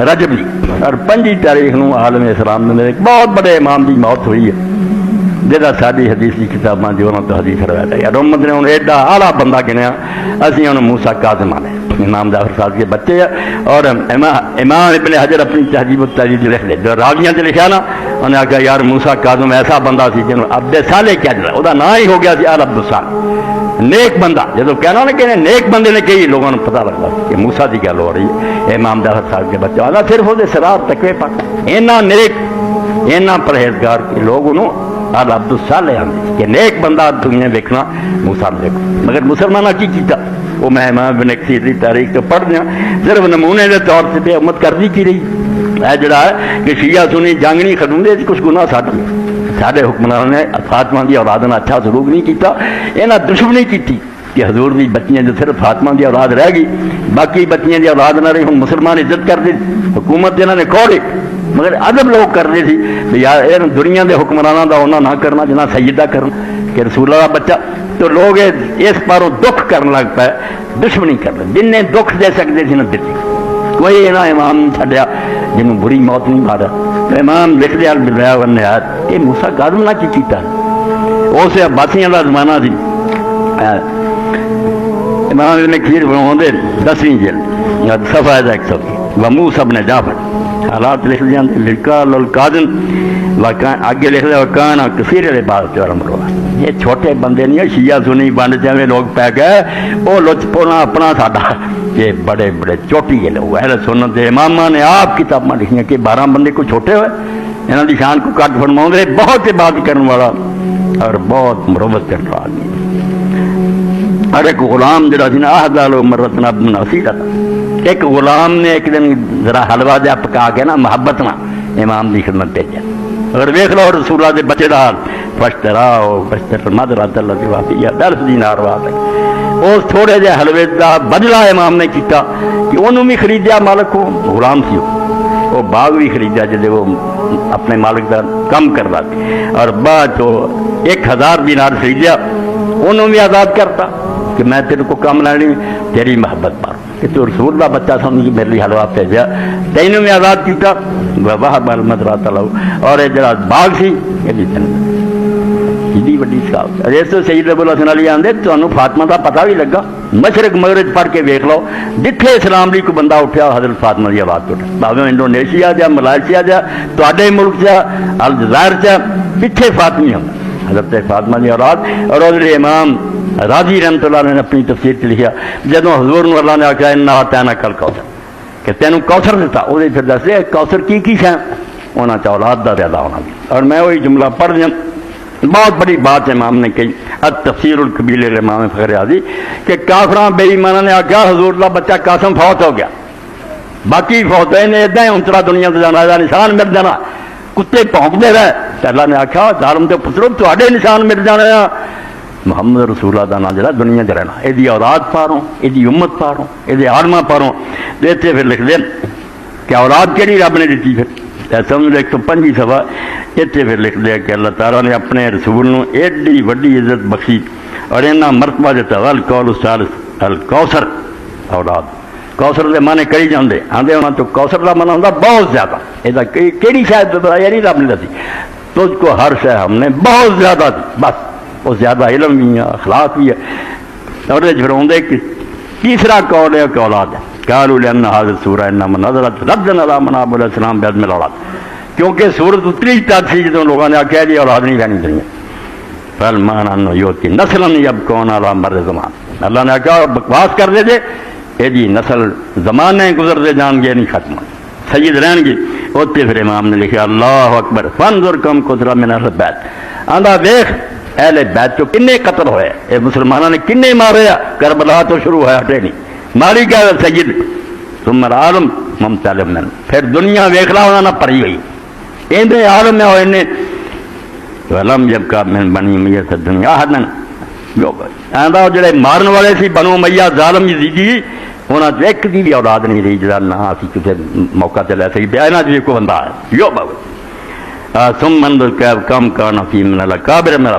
رجبی اور 5 تاریخ نو عالم اسلام میں ایک بہت بڑے امام کی موت ہوئی ہے جہاں ساری حدیث کی کتاباں جو انہوں تو حدیث روایت ہے. امت نے انہوں ایڈا اعلیٰ بندہ گنیا اسی انہوں موسیٰ کاظم آنے امام جعفر صاحب کے بچے ہیں. اور امام ابن حجر اپنی تہذیب و تہذیب لکھ لے جو راویاں سے لکھا نا انہیں آخیا یار موسیٰ کاظم ایسا بندہ سی جنہوں عبد صالح کیا جڑا وہ نام ہی ہو گیا سی آل عبد الصالح نیک بندہ. جب کہنا نا کہ نیک بندے نے کئی لوگوں نے پتہ لگتا کہ موسیٰ کی گل ہو رہی ہے امام جعفر صاحب کے بچے والا صرف وہ سرات تقوی پاک اینا نیک اینا پرہیزگار کے لوگ انہوں آل عبد الصالح آتے کہ نیک بندہ دنیا دیکھنا موسیٰ نے دیکھو. مگر مسلمانہ کی کیتا وہ میں امام ابن کثیر کی تاریخ تو پڑھ دیا صرف نمونے کے طور سے امت کرنی کی رہی ہے جڑا ہے کہ شیعہ سنی جنگ نہیں کھڑوندے کچھ گناہ سارے حکمران نے فاطمہ کی اولاد نے اچھا سلوک نہیں کیتا انہاں دشمنی کیتی کہ حضور دی بچیاں جو صرف فاطمہ دی اولاد رہ گئی باقی بچیاں دی اولاد نہ رہی. ہوں مسلمان عزت کرتے حکومت انہوں نے کھوڑے مگر ادب لوگ کرتے تھے یار دنیا کے حکمرانوں کا انہوں نہ کرنا جنا سیدہ کرنا کہ رسول اللہ بچہ تو لوگ اس پاروں دکھ کرنے لگ پائے دشمنی کرنا جن نے دکھ دے سکتے تھے نہ دیتی کوئی نہ امام چھڈیا جنہوں بری موت نہیں مارا. تو امام لکھ دیا بالبدایہ والنہایہ یہ موسیٰ کاظم نے کی کیتا اس عباسیاں کا زمانہ سی. امام ابن کثیر فرماتے 10ویں جلد صفحہ 100 وموسیٰ ابن جعفر حالات لکھ دیا لقال القاظم آگے لکھ دیا وکانا کثیر العبادت والعمر. یہ چھوٹے بندے نہیں شیعہ سنی بند جائیں لوگ پہ گئے وہ لچ پونا اپنا ساڈا یہ بڑے بڑے چوٹی کے لوگ اہل سنت امامہ نے آپ کتاباں لکھیاں کہ 12 بندے کو چھوٹے ہوئے انہوں کی شان کو کٹ فرماؤں دے بہت عبادت کرنے والا اور بہت مروت کرنے والا. اور ایک غلام جڑا سی نا احدال مرتنا ابن نصیرہ ایک غلام نے ایک دن ذرا حلوہ جا پکا کے نا محبت نا امام کی خدمت بھیجا. اگر دیکھ لو رسول اللہ دے بچے دا حال فاشتراؤ فاشتر مدرات اللہ وافیہ 10 دینار واسطے اس تھوڑے جے حلوے دا بدلہ امام نے کیتا کہ انہوں بھی خریدیا مالک کو غلام سی وہ باغ بھی خریدیا جدے وہ اپنے مالک دا کم کر رہا اور بعد تو 1000 دینار خریدیا انہوں بھی آزاد کرتا کہ میں تیرے کو کم لینی تیری محبت پاروں کہ تو رسول اللہ بچہ سمجھ میرے لیے حلوہ بھیجا تینوں میں آزاد کیتا واہ بالمت رات اللہ. اور یہ جڑا باغ سی یہ بھی جدی وڈی صاحب اس تو سید ابو الحسن علی آندے تمہیں فاطمہ کا پتہ بھی لگا مشرق مغرب پڑھ کے ویکھ لو جتھے اسلام دی کوئی بندہ اٹھیا حضرت فاطمہ دی آواز تو بھاویں انڈونیشیا جا ملائیشیا جا تے ملک جا الجزائر جا پیچھے فاطمی ہوں حضرت فاطمہ دی اولاد. اور حضرت امام راضی رحمۃ اللہ نے اپنی تفسیر سے لکھا جدوں حضور اللہ نے آخیا انا اعطیناک الکوثر کہ تینوں کوثر دیتا وہ پھر دس دے کوثر کی شے انہاں چ اولاد دا زیادہ ہونا. اور میں وہی جملہ پڑھ دیا بہت بڑی بات امام نے کہی التفسیر الکبیر امام فخر رازی کہ کافراں بے ایماناں نے آخیا حضور اللہ بچہ قاسم فوت ہو گیا باقی فوت ہوئے نے ادا انترا دنیا سے جانا نشان مل جانا کتے پونکتے رہے. اللہ نے آخیا ظالم تے پترو تواڈے نشان مل جانے محمد رسول اللہ کا نام جڑا دنیا چ رہنا یہ اولاد پاروں یہ امت پاروں یہ عالمہ پاروں. اتنے پھر لکھ دیں کہ اولاد کہڑی رب نے دیتی پھر سمجھ 105 صفحہ اتنے پھر لکھ دیا کہ اللہ تعالیٰ نے اپنے رسول نو ایڈی وڈی عزت بخشی اور اینا مرتبہ دیتا القول الثالث الکوثر اولاد. کوثر کے معنی کری جاندے آندے ہونا تو کوثر کا معنی ہوتا بہت زیادہ یہ کہڑی شاید بتایا نہیں رب نے دسی تجھ کو ہر شے ہم نے بہت زیادہ دی بس وہ زیادہ علم بھی ہے اخلاق بھی ہے. اور فرماتے کہ تیسرا قول ہے کہ اولاد ہے قالوا لان هذه السوره انما نزلت ردا على مناب علیہ السلام بعزم الاولاد کیونکہ سورت اتری تک سی جدوں لوگوں نے آخیا جی اولاد نہیں لینی چاہیے فالمان انه یوتی نسلا یبکون علی مر زمان. اللہ نے کہا بکواس کر دے یہ جی نسل زمانے گزرتے جان گے نہیں ختم سید رہن گے. اتنے پھر امام نے لکھا اللہ اکبر فانظر کم قدرہ من اہل بیت آندا دیکھ اہل بیت تو کنے قتل ہوئے اے مسلمانوں نے کنے مارے کربلا تو شروع ہوا ہٹے نہیں ماری کیا سید ثم العالم ممتلئ من پھر دنیا ویکھ لا انہاں نہ پری ہوئی ایندے عالم میں ہوئے نے ولم یبقى من بنی امیہ سے دنیا احدن آندا جڑے مارن والے سی بنو امیہ ظالم یزیدی انہاں تے ایک دی بھی اولاد نہیں رہی جڑا نہ اسی کسے موقع تے لے سکی بیانا جی کو بندہ ہے یو بابا ثم من کم کان فی من الاکابر من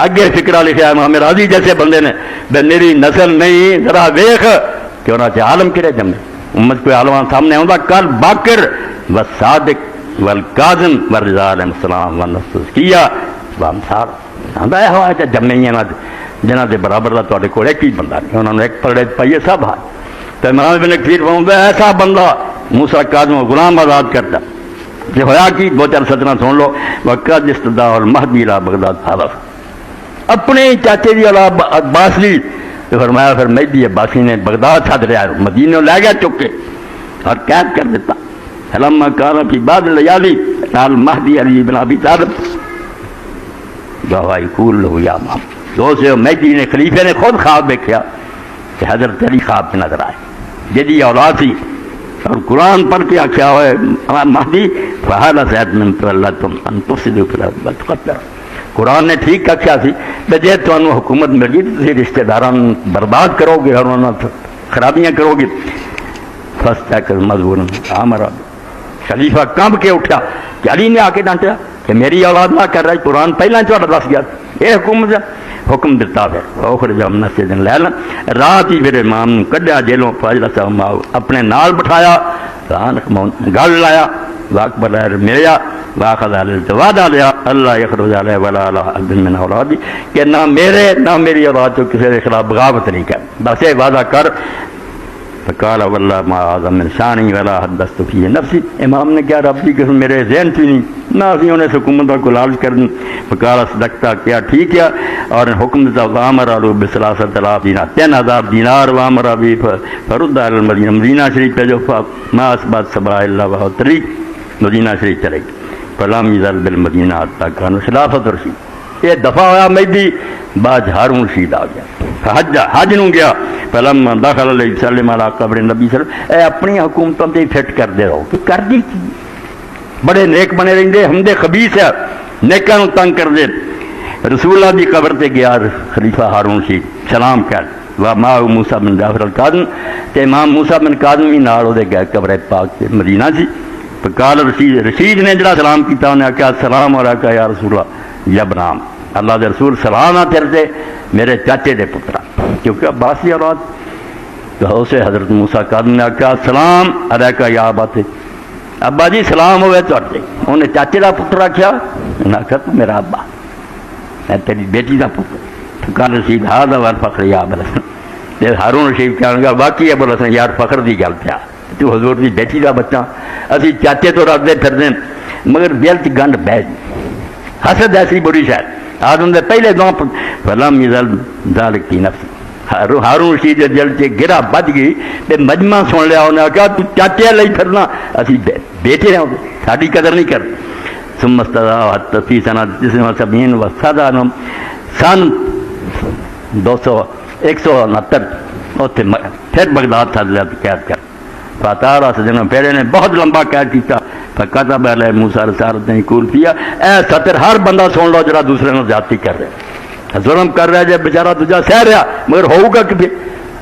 اگے فکرہ لکھا ہے محمد راضی جیسے بندے نے بے میری نسل نہیں ذرا ویکھ کہ انہاں تے عالم کڑے جمے امت کوئی عالمان سامنے آتا کل باکر و صادق والکاظم والرضا علیہ السلام والنفس کیا وامثال آتا ہے جمے جنہ کے برابر کا تے کو ایک ہی بندہ نہیں انہوں نے ایک پڑے پائیے سب ہے تو امام ابن کثیر فرماتا ہے ایسا بندہ موسیٰ کاظم و غلام آزاد کرتا کہ ہویا کی دو چار سطرہ سن لو وقت استدعا المہدی الى بغداد حالف اپنے چاچے دی اولاد عباس لی تو فرمایا پھر مہدی عباسی نے بغداد چھڈ رہا مدینہ لے گیا چک کے اور قید کر دیتا فلما کان فی بعض لیالی نال مہدی علی بن ابی طالب گواہی کول لو یا امام دو سے مہدی نے خلیفے نے خود خواب دیکھا کہ حضرت علی خواب میں نظر آئے جدی اولاد تھی اور قرآن پڑھ کے آخیا ہوئے مہدی فحال زید من تولتم ان تفسدوا فی الارض وتقتلوا قرآن نے ٹھیک آخیا سی جے تمہیں حکومت مل گئی تو رشتہ داران برباد کرو گے اور انہوں نے خرابیاں کرو گے فاستیقظ مذکورا عامر خلیفہ کانپ کے اٹھا کہ علی نے آ کے ڈانٹا کہ میری اولاد نہ کر رہی قرآن پہلے چوڑا دس گیا یہ حکومت حکم دیتا پھر اخرج من السجن لیلا رات ہی پھر امام کڈیا جیلوں فاجلس معه اپنے نال بٹھایا گل لایا واکبر ملیا واخذ الجواد لیا اللہ یخرج علیہ ولا عبد من اولادی کہ نہ میرے نہ میری اولاد کو کسی کے خلاف بغاوت نہیں کر بس یہ وعدہ کر فقال والله ما اعظم من شانی ولا حدثت فيه نفسی امام نے کیا رب کی قسم میرے ذہن سے نہیں نہ اسی انہیں حکومت کو لالچ کر فقال صدقتا کیا ٹھیک ہے اور حکم دیتا وامر علو بثلاثۃ آلاف دینار 3000 دینار وامر ابی فرد علی المدینہ مدینہ شریف پہ جو ما اثبات سبع الا وهو طریق مدینہ شریف چلے گی فلم یزل بالمدینہ حتی کان خلافت رشید یہ دفعہ ہوا مہدی بعد ہارون رشید آ گیا حج نو گیا فلم داخل علیہ وسلم علی قبر نبی صلی اللہ علیہ وسلم اے اپنی حکومتوں تے فٹ کر دے رہو کہ کر دی بڑے نیک بنے رہندے حمد خبیث ہے نیکاں نو تنگ کر دے رسول اللہ دی قبر تے گیا خلیفہ ہارون رشید سلام کر و ما موسیٰ بن جعفر القاظم تے امام موسیٰ بن قاظم بھی نال دے گئے قبر پاک تے مدینہ سی فقال رشید نے جڑا سلام کیتا انہیں کہا السلام علیکہ یا رسول اللہ یا برام اللہ دے رسول سلام آ تیرے تے میرے چاچے دے پترا کیونکہ عباسی اولاد تو اسے حضرت موسیٰ قاظم نے کہا السلام علیکہ یا ابت ابا جی سلام ہوئے تو انہیں چاچے کا پتر آخیا انہیں آخیا تو میرا ابا میں تیری بیٹی کا پتر فقال رشید ہاذا والفخر یا ابا الحسن ہارون رشید کہنے گا واقعی ابو الحسن یار فخر دی گل پیا تو حضور دی بیٹی کا بچہ اسی چاچے تو رکھتے پھرتے مگر دل چ گنڈ بہ جی حسد ایسی بری شاید آدم دے پہلے دو فلم یزل ذالک فی نفسی ہارون رشید دل سے گرا بج گئی تے مجمع سن لیا انہیں کہا تو چاچے لئی پھرنا اسی بیٹے ہیں ساری قدر نہیں کرتے ثم استدعا فی سنہ 79 و سن 169 پھر بغداد تھا قید کر فاتارا سجنوں پیڑے نے بہت لمبا قید کیا فکتب علیہ موسیٰ رسالت نے قول کیا اے سطر ہر بندہ سن لو جڑا دوسرے نے زیادتی کر رہے ظلم کر رہا ہے جب بیچارہ دوجا سہ رہا مگر ہوگا کہ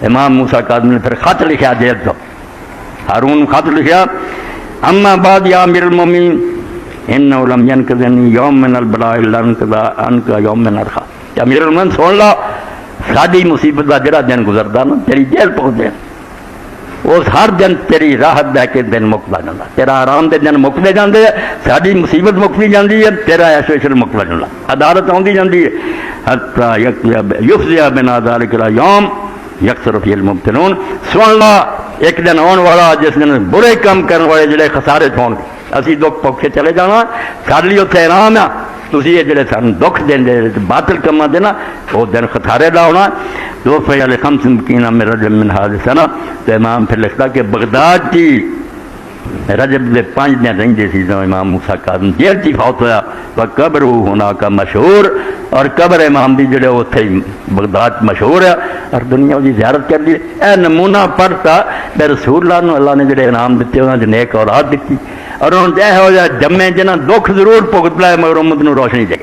امام موسیٰ قاظم نے پھر خط لکھا جیل تو ہارون خط لکھا اما بعد یا امیر المومنین انہو لم ینقذنی یوم من البلاء الا انقضا عنک یوم من الرخاء امیر المومنین سن لو ساری مصیبت کا جڑا دن گزردا نا تیری جیل پہنچ جائے اس ہر دن تیری راحت دے کے دن مکتا جاتا تیرا آرام دے دن مکتے جاندے ساری مصیبت مکتی جاندی ہے تیرا ایشویشن مکتا جاتا عدالت آندی جاندی ہے حتی یفضی بنا ذالک الیوم یکثر فی المبتلون سن لا ایک دن آن والا جس دن برے کام کرنے والے جڑے خسارے ہون گے اسی دکھ پوکھے چلے جانا سارے لیے اتنے آرام ہے تسی یہ جڑے سان دکھ دیں باطل کما دینا وہ دن خسارے دا ہونا تو فیال خمس مکینہ میں رجب من حاضر سنہ تو امام پھر لکھتا کہ بغداد کی رجب دے 5 دن رہندے سی جو امام موسیٰ قاظم جیل چی فوت ہویا تو قبر ہونا کا مشہور اور قبر امام دی جڑے وہ تھے بغداد مشہور ہے اور دنیا دی زیارت کر دی اے نمونہ پڑھتا بے رسول اللہ نے اللہ نے جڑے انعام دیتے انہوں نے نیک اولاد دیتی اور انہوں نے اے ہو جا جمے جنہ دکھ ضرور پگت لائے مگر امت نو روشنی دے